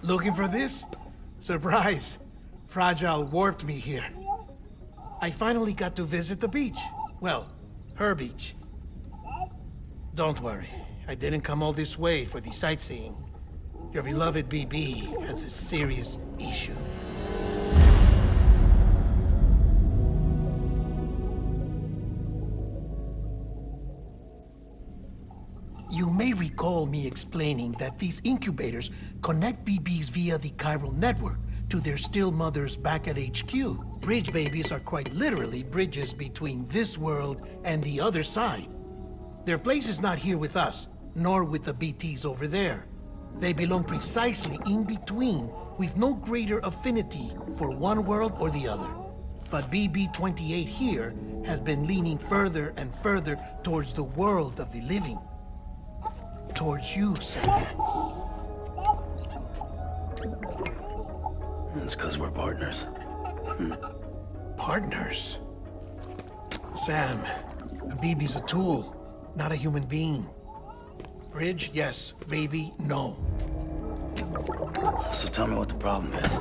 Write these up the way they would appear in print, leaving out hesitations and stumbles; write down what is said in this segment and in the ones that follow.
Looking for this? Surprise! Fragile warped me here. I finally got to visit the beach. Well, her beach. Don't worry, I didn't come all this way for the sightseeing. Your beloved BB has a serious issue. You may recall me explaining that these incubators connect BBs via the chiral network to their still mothers back at HQ. Bridge babies are quite literally bridges between this world and the other side. Their place is not here with us, nor with the BTs over there. They belong precisely in between, with no greater affinity for one world or the other. But BB-28 here has been leaning further and further towards the world of the living. Towards you, Sam. It's because we're partners. Partners? Sam, a BB's a tool, not a human being. Bridge, yes. Baby, no. So tell me what the problem is.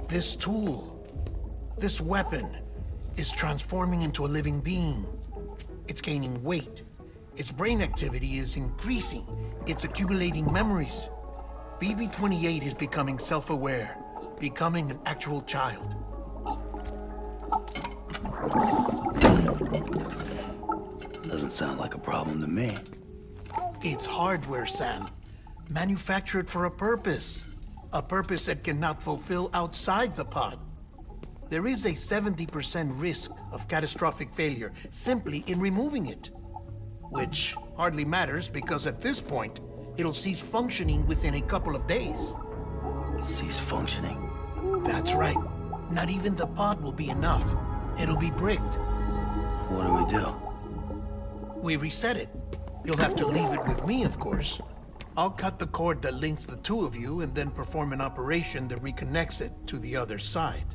This tool, this weapon, is transforming into a living being. It's gaining weight. Its brain activity is increasing. It's accumulating memories. BB-28 is becoming self-aware, becoming an actual child. Doesn't sound like a problem to me. It's hardware, Sam. Manufactured for a purpose. A purpose it cannot fulfill outside the pod. There is a 70% risk of catastrophic failure simply in removing it. Which hardly matters because at this point, it'll cease functioning within a couple of days. Cease functioning? That's right. Not even the pod will be enough. It'll be bricked. What do we do? We reset it. You'll have to leave it with me, of course. I'll cut the cord that links the two of you and then perform an operation that reconnects it to the other side.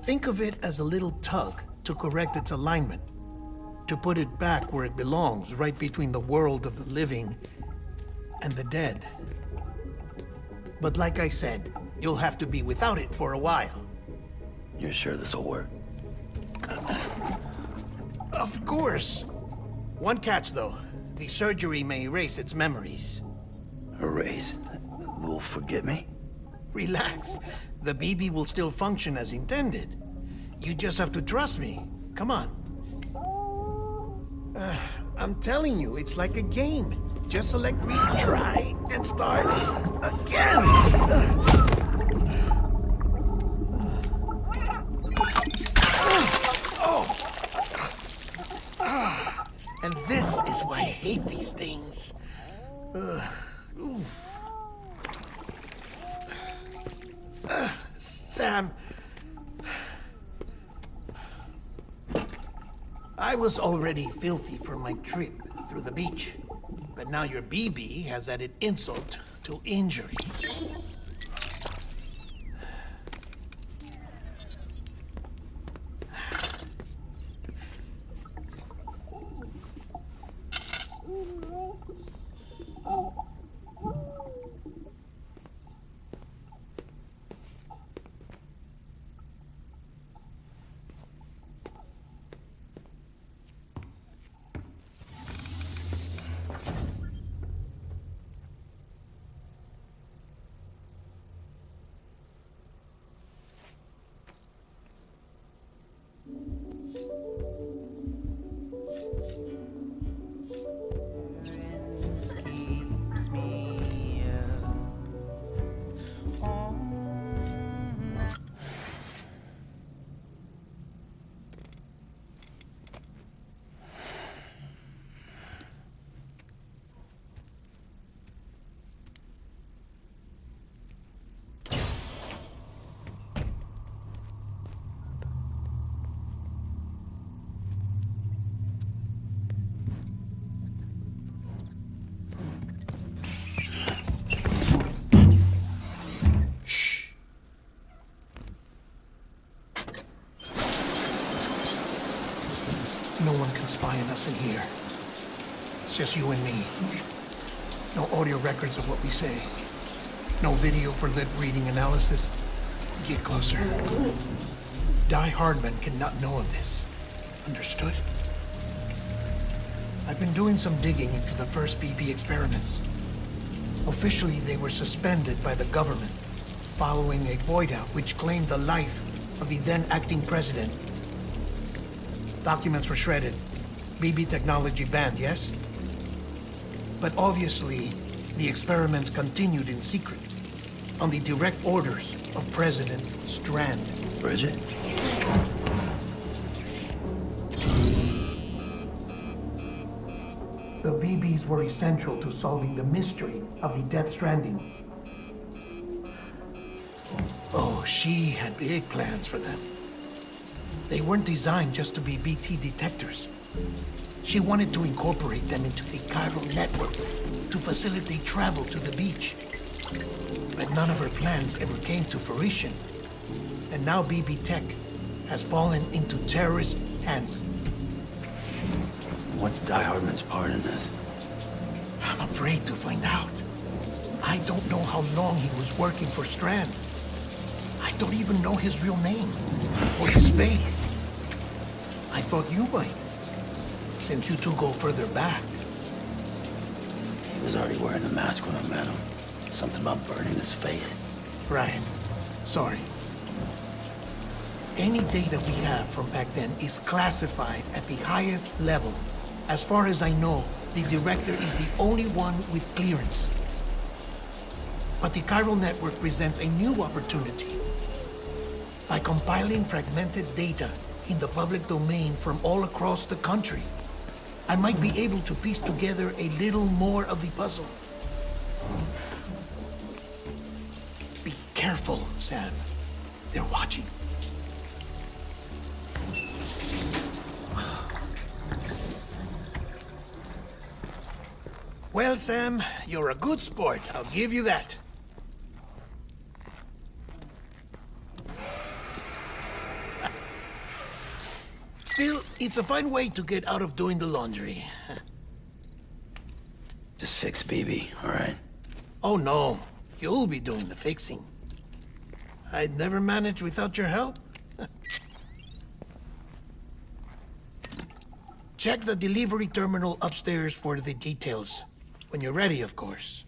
Think of it as a little tug to correct its alignment. To put it back where it belongs, right between the world of the living and the dead. But like I said, you'll have to be without it for a while. You're sure this'll work? Of course. One catch, though. The surgery may erase its memories. Erase? Will forget me? Relax. The BB will still function as intended. You just have to trust me. Come on. I'm telling you, it's like a game. Just select retry and start again. And this is why I hate these things. Sam, I was already filthy for my trip through the beach, but now your BB has added insult to injury. No one can spy on us in here. It's just you and me. No audio records of what we say. No video for lip reading analysis. Get closer. Die Hardman cannot know of this. Understood? I've been doing some digging into the first BB experiments. Officially, they were suspended by the government following a void out which claimed the life of the then acting president. Documents were shredded. BB technology banned, yes? But obviously, the experiments continued in secret, on the direct orders of President Strand. Bridget? The BBs were essential to solving the mystery of the Death Stranding. Oh, she had big plans for them. They weren't designed just to be BT detectors. She wanted to incorporate them into the chiral network to facilitate travel to the beach. But none of her plans ever came to fruition. And now BB Tech has fallen into terrorist hands. What's Die Hardman's part in this? I'm afraid to find out. I don't know how long he was working for Strand. I don't even know his real name or his face. I thought you might, since you two go further back. He was already wearing a mask when I met him. Something about burning his face. Right. Sorry. Any data we have from back then is classified at the highest level. As far as I know, the director is the only one with clearance. But the chiral network presents a new opportunity. By compiling fragmented data in the public domain from all across the country, I might be able to piece together a little more of the puzzle. Be careful, Sam. They're watching. Well, Sam, you're a good sport. I'll give you that. Still, it's a fine way to get out of doing the laundry. Just fix BB, all right? Oh, no. You'll be doing the fixing. I'd never manage without your help. Check the delivery terminal upstairs for the details. When you're ready, of course.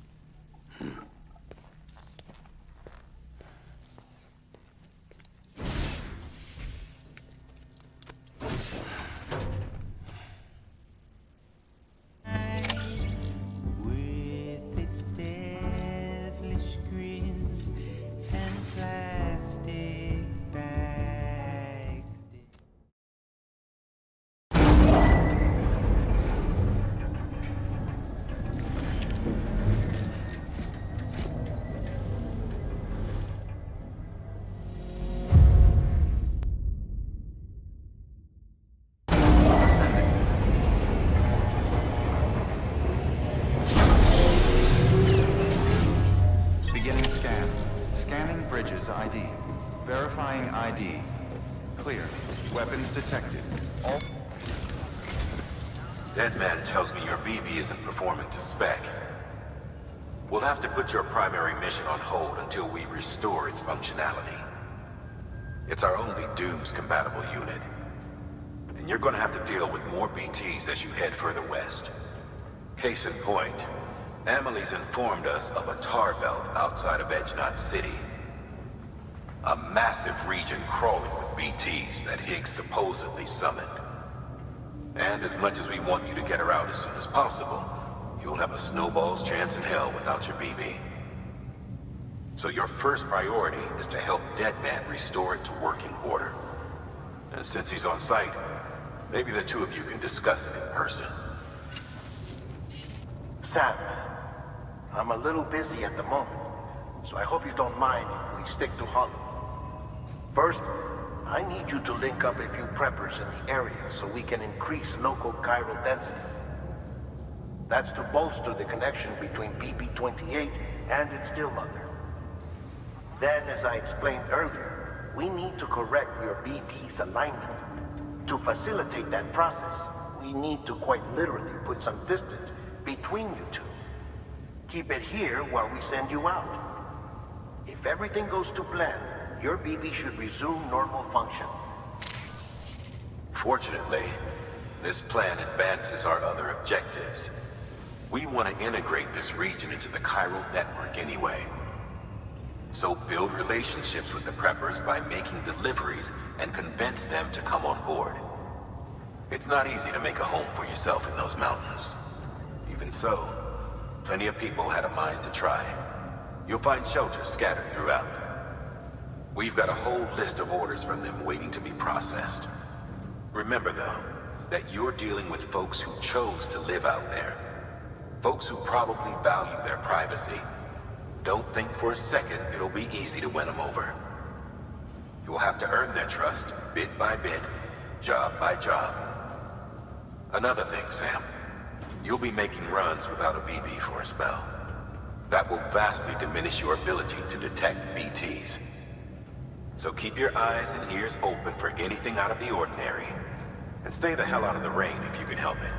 With its devilish grins and plastic bags. Beginning scan. Scanning bridges ID. Verifying ID. Clear. Weapons detected. All... DEADMAN tells me your BB isn't performing to spec. We'll have to put your primary mission on hold until we restore its functionality. It's our only Dooms-compatible unit. And you're gonna have to deal with more BTs as you head further west. Case in point, Amelie's informed us of a tar belt outside of Edgenot City. A massive region crawling with BTs that Higgs supposedly summoned. And as much as we want you to get her out as soon as possible, you'll have a snowball's chance in hell without your BB. So your first priority is to help DEADMAN restore it to working order. And since he's on site, maybe the two of you can discuss it in person. Sam, I'm a little busy at the moment, so I hope you don't mind if we stick to Hollow. First, I need you to link up a few preppers in the area so we can increase local chiral density. That's to bolster the connection between BB-28 and its still mother. Then, as I explained earlier, we need to correct your BB's alignment. To facilitate that process, we need to quite literally put some distance between you two. Keep it here while we send you out. If everything goes to plan, your BB should resume normal function. Fortunately, this plan advances our other objectives. We want to integrate this region into the chiral network anyway. So build relationships with the preppers by making deliveries and convince them to come on board. It's not easy to make a home for yourself in those mountains. Even so, plenty of people had a mind to try. You'll find shelters scattered throughout. We've got a whole list of orders from them waiting to be processed. Remember, though, that you're dealing with folks who chose to live out there. Folks who probably value their privacy. Don't think for a second it'll be easy to win them over. You will have to earn their trust, bit by bit, job by job. Another thing, Sam. You'll be making runs without a BB for a spell. That will vastly diminish your ability to detect BTs. So keep your eyes and ears open for anything out of the ordinary. And stay the hell out of the rain if you can help it.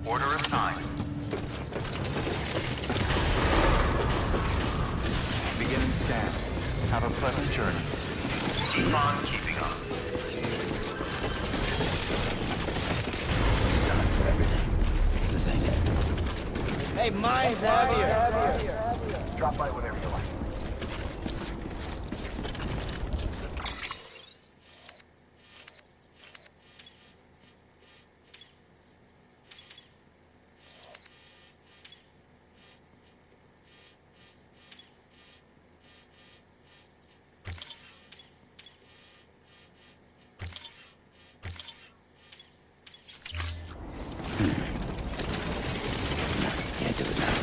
Order assigned. Beginning scan. Have a pleasant journey. Keep on keeping on. Done for everything. This ain't it. Hey, mine's heavier. Drop by whenever you like. Can't do it now.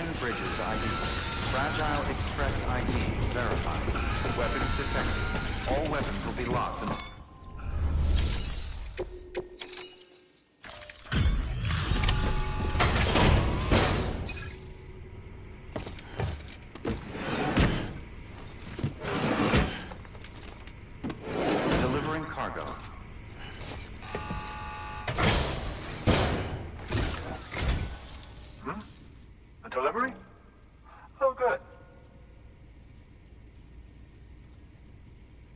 Scanning bridges ID. Fragile Express ID verified. Weapons detected. All weapons will be locked and... Delivering cargo. A delivery? Oh, good.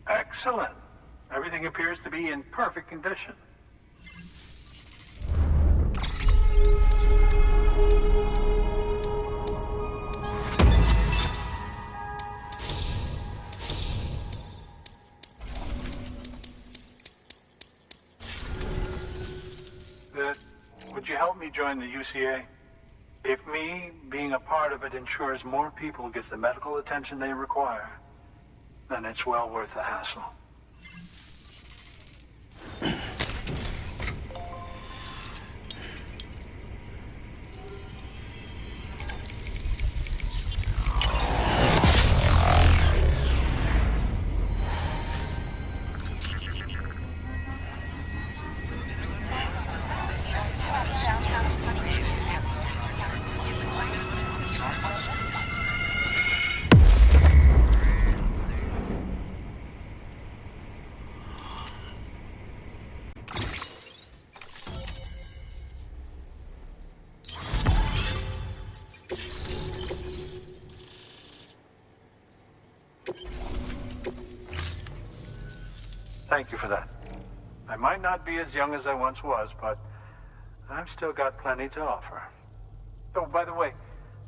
Excellent. Everything appears to be in perfect condition. Would you help me join the UCA? If me being a part of it ensures more people get the medical attention they require, then it's well worth the hassle. Thank you for that. I might not be as young as I once was, but I've still got plenty to offer. Oh, by the way,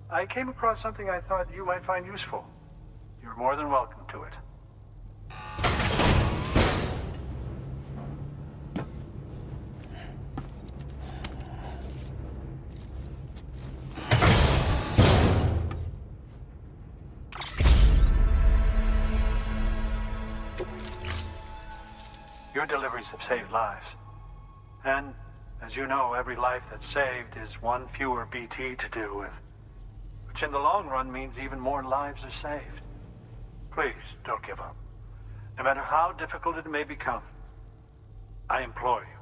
I came across something I thought you might find useful. You're more than welcome to it. Your deliveries have saved lives. And, as you know, every life that's saved is one fewer BT to deal with. Which in the long run means even more lives are saved. Please, don't give up. No matter how difficult it may become, I implore you.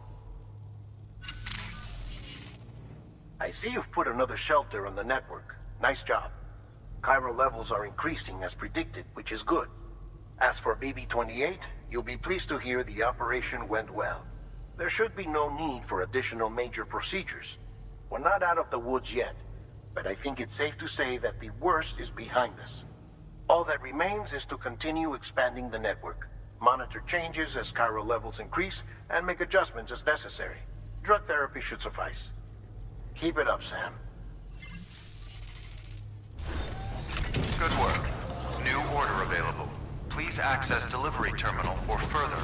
I see you've put another shelter on the network. Nice job. Chiral levels are increasing as predicted, which is good. As for BB-28, you'll be pleased to hear the operation went well. There should be no need for additional major procedures. We're not out of the woods yet, but I think it's safe to say that the worst is behind us. All that remains is to continue expanding the network, monitor changes as chiral levels increase, and make adjustments as necessary. Drug therapy should suffice. Keep it up, Sam. Good work. New order available. Please access delivery terminal or further.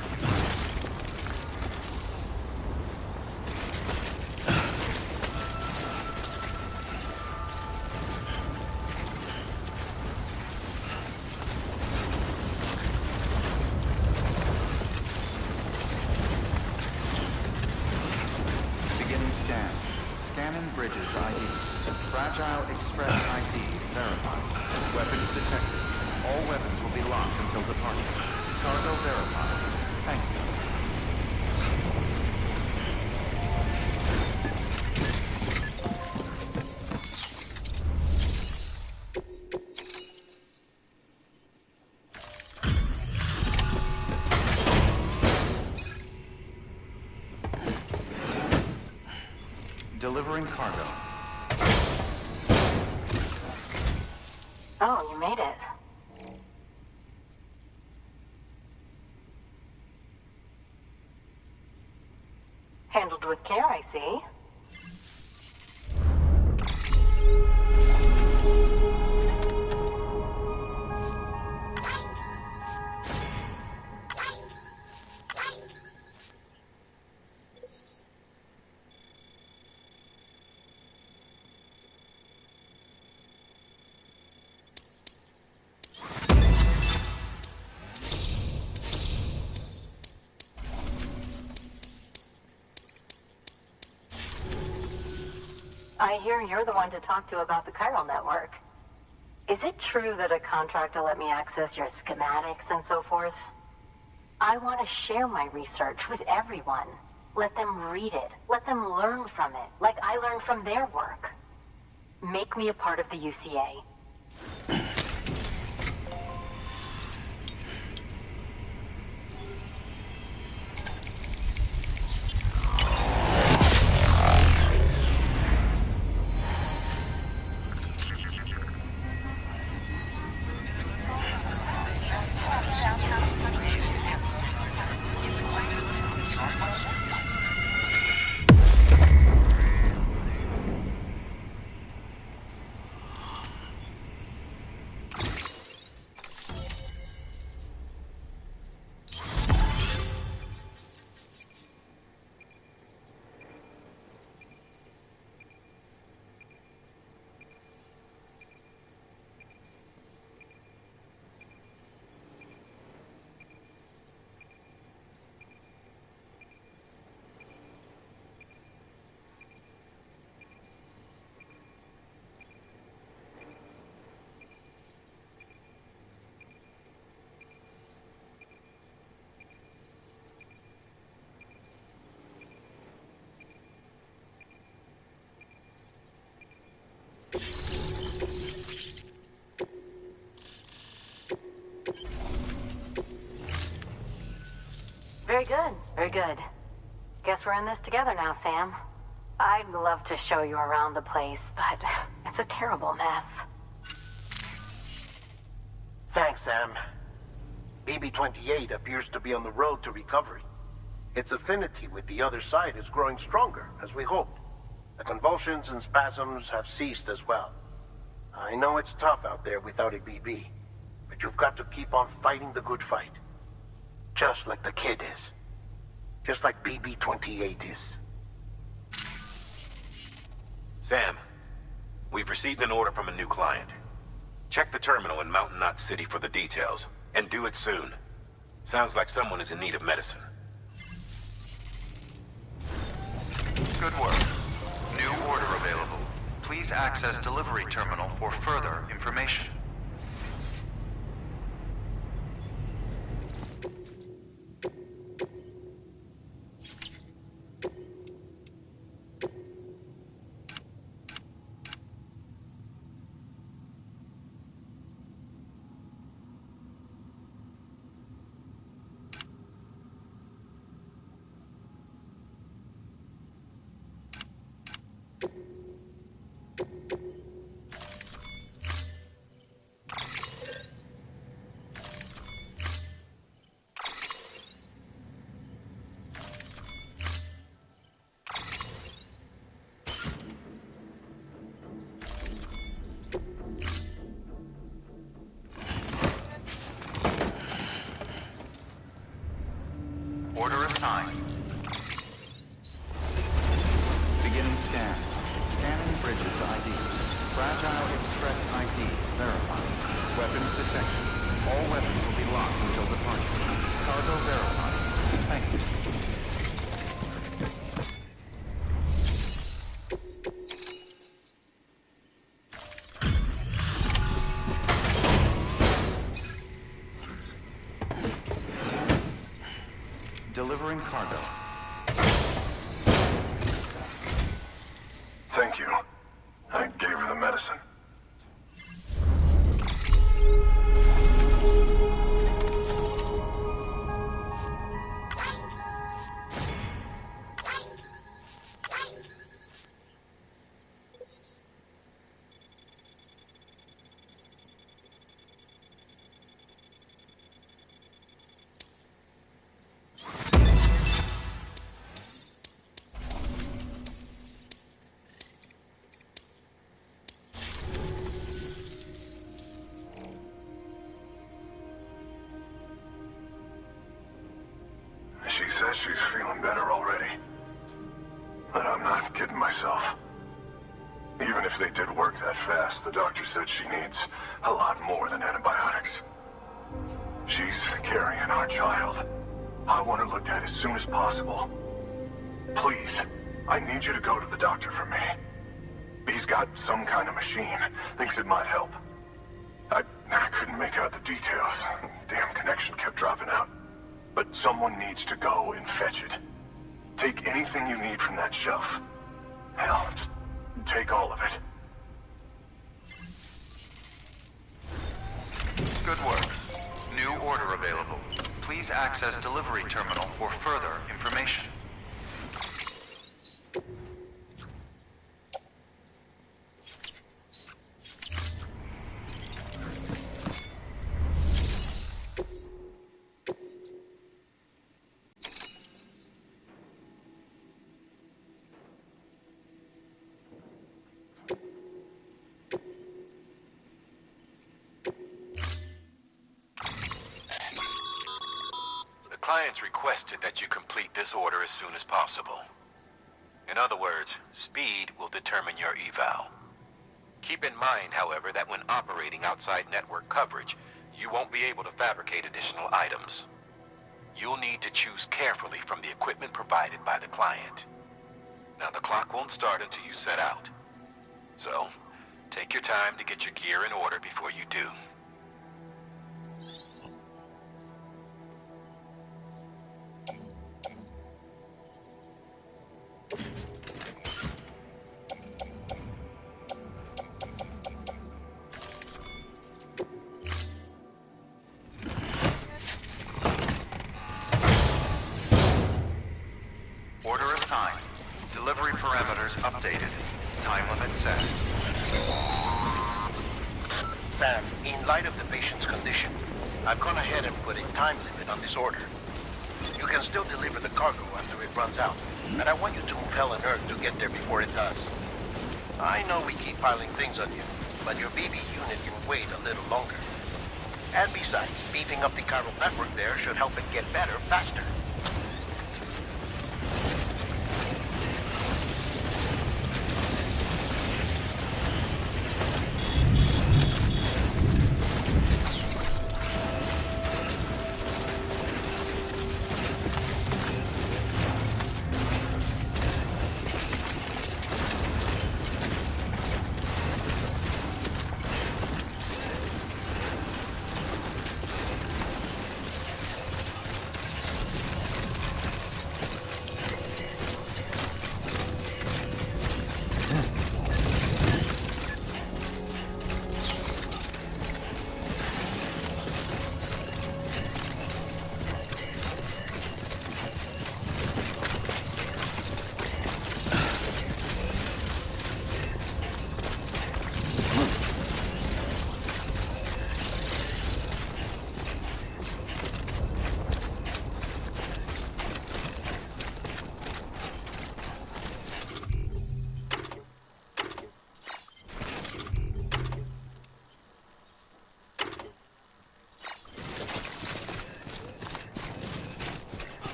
Beginning scan. Scanning bridges ID. Fragile Express ID verified. Weapons detected. All weapons will be locked until departure. Cargo verified. Thank you. Delivering cargo. Oh, you made it. Handled with care, I see. I hear you're the one to talk to about the chiral network. Is it true that a contractor let me access your schematics and so forth? I want to share my research with everyone. Let them read it. Let them learn from it, like I learned from their work. Make me a part of the UCA. Very good, very good. Guess we're in this together now, Sam. I'd love to show you around the place, but it's a terrible mess. Thanks, Sam. BB-28 appears to be on the road to recovery. Its affinity with the other side is growing stronger, as we hoped. The convulsions and spasms have ceased as well. I know it's tough out there without a BB, but you've got to keep on fighting the good fight. Just like the kid is. Just like BB-28 is. Sam, we've received an order from a new client. Check the terminal in Mountain Knot City for the details, and do it soon. Sounds like someone is in need of medicine. Good work. New order available. Please access delivery terminal for further information. Order assigned. Beginning scan. Scanning bridges ID. Fragile Express ID verified. Weapons detected. All weapons will be locked until departure. Cargo verified. Thank you. Delivering cargo. Thank you. I gave her the medicine. She says she's feeling better already. But I'm not kidding myself. Even if they did work that fast, the doctor said she needs a lot more than antibiotics. She's carrying our child. I want her looked at as soon as possible. Please, I need you to go to the doctor for me. He's got some kind of machine. Thinks it might help. I couldn't make out the details. Damn connection kept dropping out. But someone needs to go and fetch it. Take anything you need from that shelf. Hell, just take all of it. Good work. New order available. Please access delivery terminal for further information. Clients requested that you complete this order as soon as possible. In other words, speed will determine your eval. Keep in mind, however, that when operating outside network coverage, you won't be able to fabricate additional items. You'll need to choose carefully from the equipment provided by the client. Now, the clock won't start until you set out. So, take your time to get your gear in order before you do. Order assigned. Delivery parameters updated. Time limit set. Sam, in light of the patient's condition, I've gone ahead and put a time limit on this order. You can still deliver the cargo after it runs out, and I want you to move hell and earth to get there before it does. I know we keep piling things on you, but your BB unit can wait a little longer. And besides, beefing up the chiral network there should help it get better faster.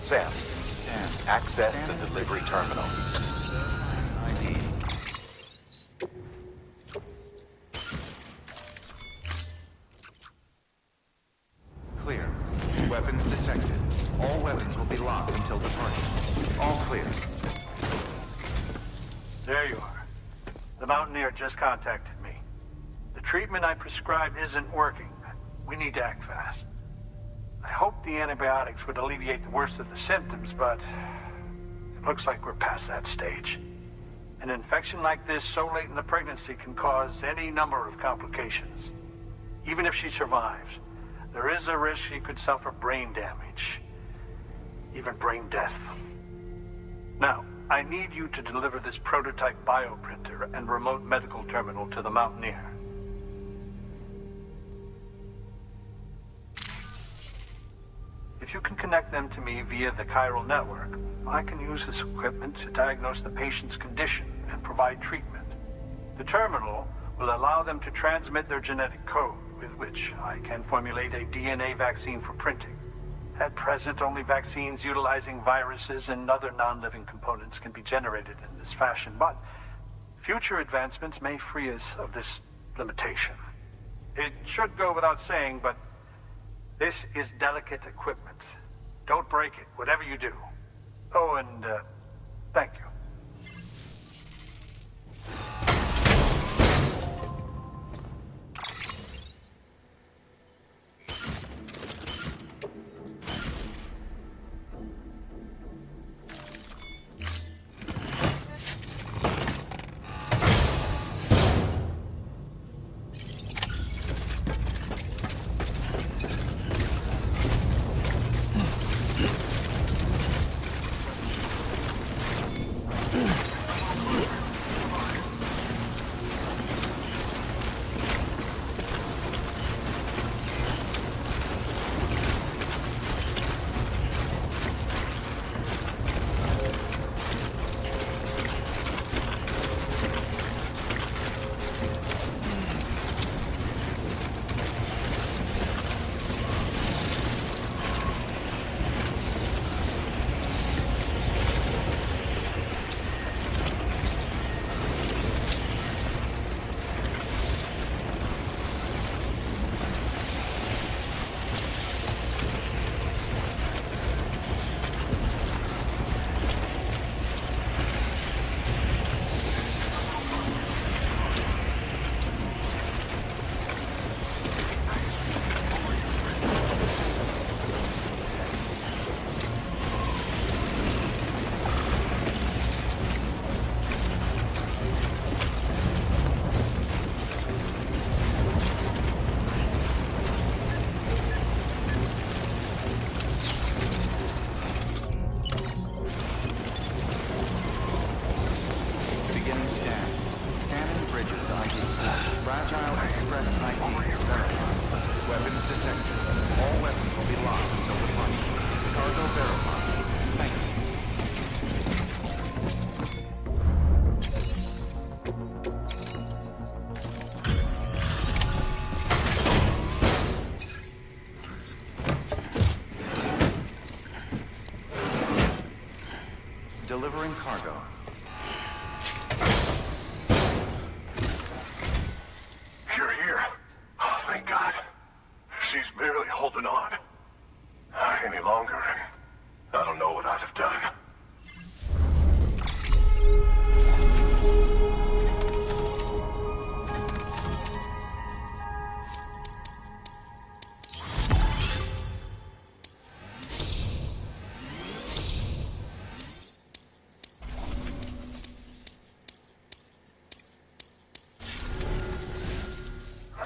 Sam, access the delivery terminal. ID. Clear. Weapons detected. All weapons will be locked until departure. All clear. There you are. The Mountaineer just contacted me. The treatment I prescribed isn't working. We need to act fast. I hoped the antibiotics would alleviate the worst of the symptoms, but it looks like we're past that stage. An infection like this so late in the pregnancy can cause any number of complications. Even if she survives, there is a risk she could suffer brain damage, even brain death. Now, I need you to deliver this prototype bioprinter and remote medical terminal to the Mountaineer. If you can connect them to me via the chiral network, I can use this equipment to diagnose the patient's condition and provide treatment. The terminal will allow them to transmit their genetic code, with which I can formulate a DNA vaccine for printing. At present, only vaccines utilizing viruses and other non-living components can be generated in this fashion, but future advancements may free us of this limitation. It should go without saying, but this is delicate equipment. Don't break it, whatever you do. Oh, and thank you. Fragile Express ID verified. Weapons detected. All weapons will be locked until departure. Cargo verified. Thank you. Delivering cargo. You're here. Oh, thank God. She's barely holding on. Any longer, and I don't know what I'd have done.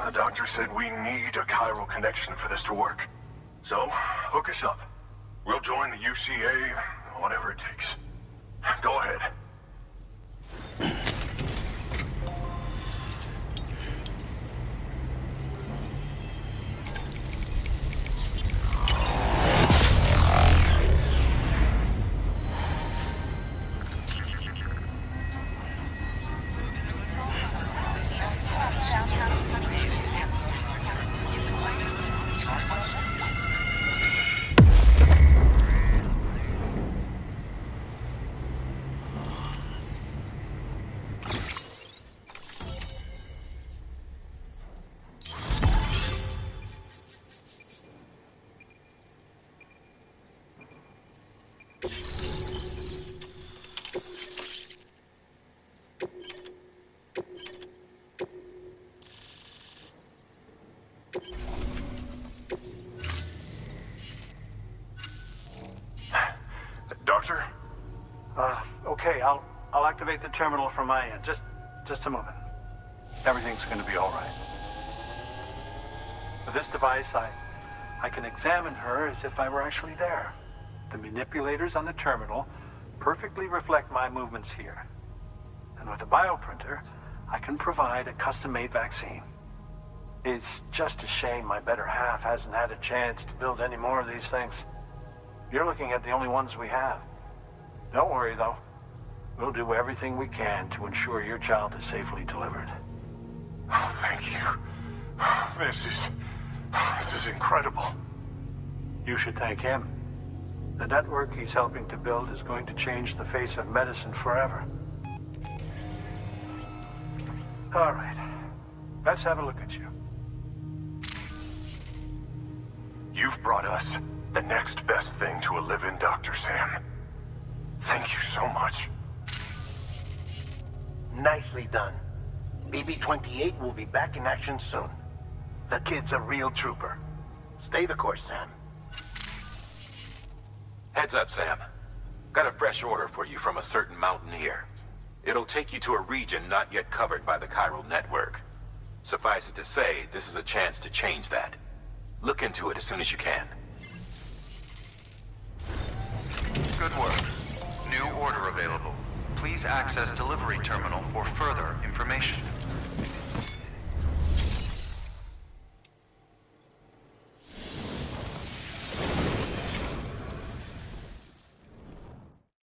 The doctor said we need a chiral connection for this to work. So, hook us up. We'll join the UCA, whatever it takes. Go ahead. Doctor? Okay, I'll activate the terminal from my end. Just a moment. Everything's gonna be all right. With this device, I can examine her as if I were actually there. The manipulators on the terminal perfectly reflect my movements here. And with a bioprinter, I can provide a custom-made vaccine. It's just a shame my better half hasn't had a chance to build any more of these things. You're looking at the only ones we have. Don't worry, though. We'll do everything we can to ensure your child is safely delivered. Oh, thank you. This is incredible. You should thank him. The network he's helping to build is going to change the face of medicine forever. All right. Let's have a look at you. You've brought us the next best thing to a living Dr. Sam. Thank you so much. Nicely done. BB-28 will be back in action soon. The kid's a real trooper. Stay the course, Sam. Heads up, Sam. Got a fresh order for you from a certain mountaineer. It'll take you to a region not yet covered by the chiral network. Suffice it to say, this is a chance to change that. Look into it as soon as you can. Good work. New order available. Please access delivery terminal for further information.